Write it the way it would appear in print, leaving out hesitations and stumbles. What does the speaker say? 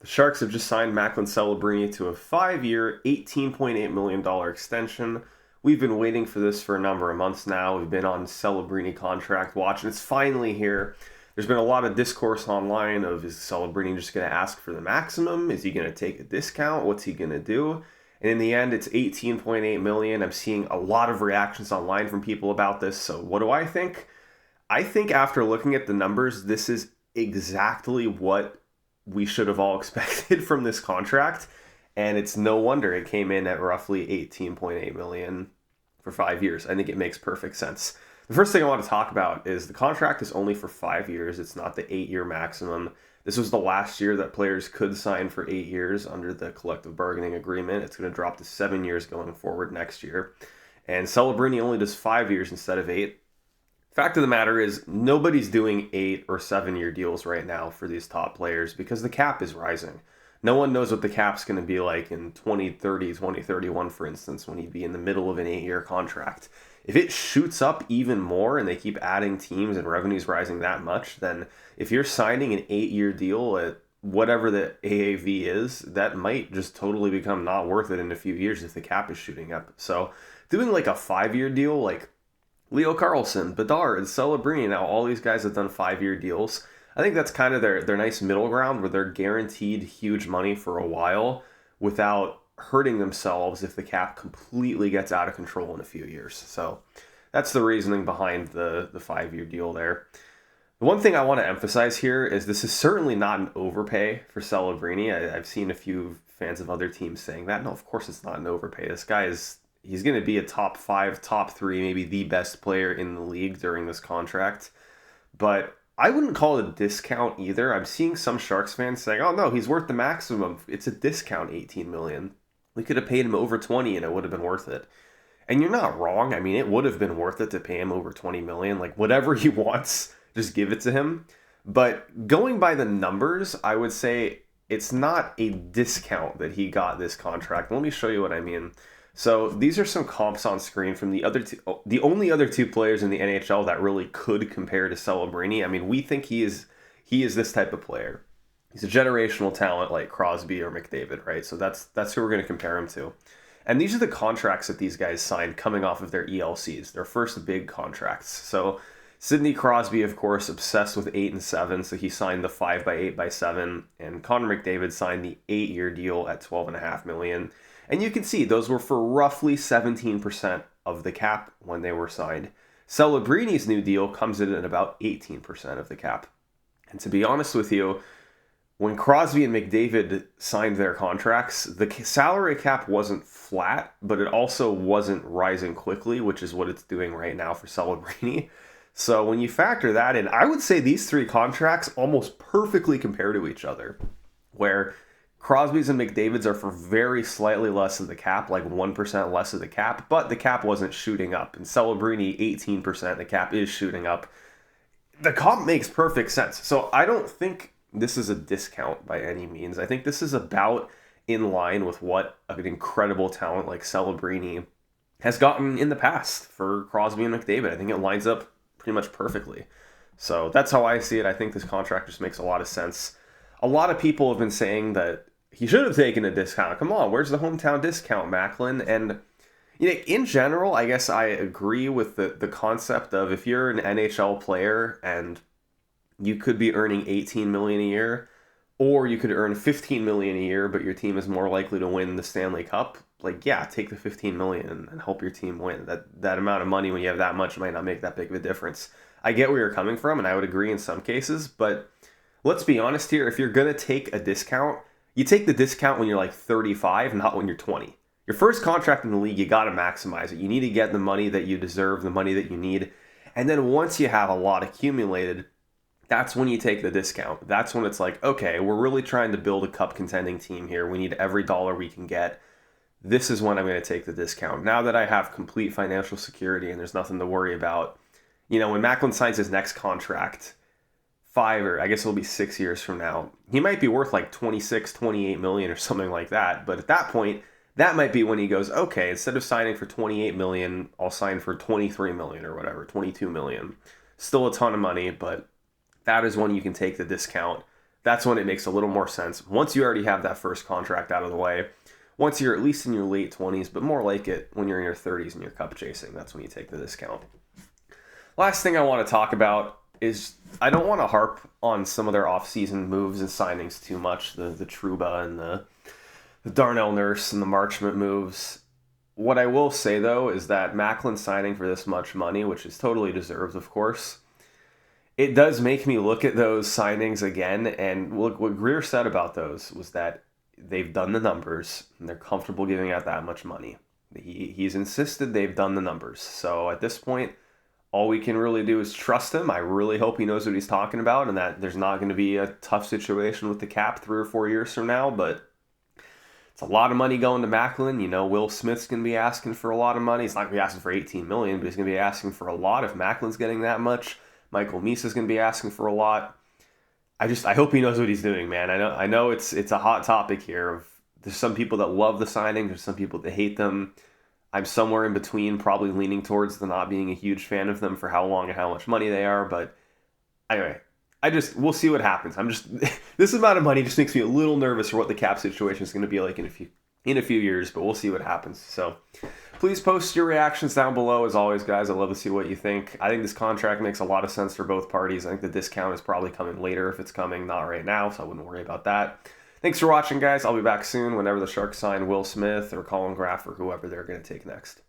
The Sharks have just signed Macklin Celebrini to a 5-year, $18.8 million extension. We've been waiting for this for a number of months now. We've been on Celebrini contract watch, and it's finally here. There's been a lot of discourse online of, is Celebrini just going to ask for the maximum? Is he going to take a discount? What's he going to do? And in the end, it's 18.8 million. I'm seeing a lot of reactions online from people about this. So what do I think? I think after looking at the numbers, this is exactly what we should have all expected from this contract. And it's no wonder it came in at roughly 18.8 million for 5 years. I think it makes perfect sense. The first thing I want to talk about is the contract is only for 5 years. It's not the 8-year maximum. This was the last year that players could sign for 8 years under the collective bargaining agreement. It's going to drop to 7 years going forward next year. And Celebrini only does 5 years instead of 8. Fact of the matter is, nobody's doing 8 or 7-year deals right now for these top players because the cap is rising. No one knows what the cap's going to be like in 2030, 2031, for instance, when he'd be in the middle of an 8-year contract. If it shoots up even more and they keep adding teams and revenues rising that much, then if you're signing an 8-year deal at whatever the AAV is, that might just totally become not worth it in a few years if the cap is shooting up. So doing like a 5-year deal, like Leo Carlson, Bedard, Celebrini, now all these guys have done 5-year deals. I think that's kind of their nice middle ground where they're guaranteed huge money for a while without hurting themselves if the cap completely gets out of control in a few years. So that's the reasoning behind the 5-year deal there. The one thing I want to emphasize here is this is certainly not an overpay for Celebrini. I've seen a few fans of other teams saying that. No, of course it's not an overpay. This guy he's going to be a top 5, top 3, maybe the best player in the league during this contract. But I wouldn't call it a discount either. I'm seeing some Sharks fans saying, oh no, he's worth the maximum. It's a discount, 18 million. We could have paid him over 20 and it would have been worth it. And you're not wrong. I mean, it would have been worth it to pay him over 20 million. Like whatever he wants, just give it to him. But going by the numbers, I would say it's not a discount that he got this contract. Let me show you what I mean. So these are some comps on screen from the only other two players in the NHL that really could compare to Celebrini. I mean, we think he is this type of player. He's a generational talent like Crosby or McDavid, right? So that's who we're going to compare him to. And these are the contracts that these guys signed coming off of their ELCs, their first big contracts. So Sidney Crosby, of course, obsessed with 8 and 7, so he signed the 5x8x7, and Connor McDavid signed the 8-year deal at $12.5 million. And you can see those were for roughly 17% of the cap when they were signed. Celebrini's new deal comes in at about 18% of the cap. And to be honest with you, when Crosby and McDavid signed their contracts, the salary cap wasn't flat, but it also wasn't rising quickly, which is what it's doing right now for Celebrini. So when you factor that in, I would say these three contracts almost perfectly compare to each other, where Crosby's and McDavid's are for very slightly less of the cap, like 1% less of the cap, but the cap wasn't shooting up. And Celebrini, 18%, the cap is shooting up. The comp makes perfect sense. So I don't think this is a discount by any means. I think this is about in line with what an incredible talent like Celebrini has gotten in the past for Crosby and McDavid. I think it lines up pretty much perfectly. So that's how I see it. I think this contract just makes a lot of sense. A lot of people have been saying that he should have taken a discount. Come on, where's the hometown discount, Macklin? And in general, I guess I agree with the concept of if you're an NHL player and you could be earning 18 million a year, or you could earn 15 million a year, but your team is more likely to win the Stanley Cup. Like, yeah, take the 15 million and help your team win. That amount of money when you have that much might not make that big of a difference. I get where you're coming from, and I would agree in some cases, but let's be honest here. If you're going to take a discount, you take the discount when you're like 35, not when you're 20. Your first contract in the league, you got to maximize it. You need to get the money that you deserve, the money that you need. And then once you have a lot accumulated, that's when you take the discount. That's when it's like, okay, we're really trying to build a cup contending team here. We need every dollar we can get. This is when I'm going to take the discount. Now that I have complete financial security and there's nothing to worry about, when Macklin signs his next contract, 5 or I guess it'll be 6 years from now, he might be worth like 26, 28 million or something like that. But at that point, that might be when he goes, okay, instead of signing for 28 million, I'll sign for 23 million or whatever, 22 million. Still a ton of money, but that is when you can take the discount That's when it makes a little more sense. Once you already have that first contract out of the way, once you're at least in your late 20s, but more like it when you're in your 30s and you're cup chasing, that's when you take the discount. Last thing I want to talk about is I don't want to harp on some of their offseason moves and signings too much, the Trouba and the Darnell Nurse and the Marchment moves. What I will say, though, is that Macklin signing for this much money, which is totally deserved, of course, it does make me look at those signings again. And look, what Greer said about those was that they've done the numbers and they're comfortable giving out that much money. He's insisted they've done the numbers. So at this point, all we can really do is trust him. I really hope he knows what he's talking about and that there's not going to be a tough situation with the cap 3 or 4 years from now. But it's a lot of money going to Macklin. You know, Will Smith's going to be asking for a lot of money. He's not going to be asking for $18 million, but he's going to be asking for a lot if Macklin's getting that much. Michael Misa's going to be asking for a lot. I hope he knows what he's doing, man. I know it's a hot topic here. There's some people that love the signing. There's some people that hate them. I'm somewhere in between, probably leaning towards the not being a huge fan of them for how long and how much money they are. But anyway, we'll see what happens. This amount of money just makes me a little nervous for what the cap situation is going to be like in a few years, but we'll see what happens. So please post your reactions down below. As always, guys, I'd love to see what you think. I think this contract makes a lot of sense for both parties. I think the discount is probably coming later if it's coming, not right now, so I wouldn't worry about that. Thanks for watching, guys. I'll be back soon whenever the Sharks sign Will Smith or Colin Graff or whoever they're going to take next.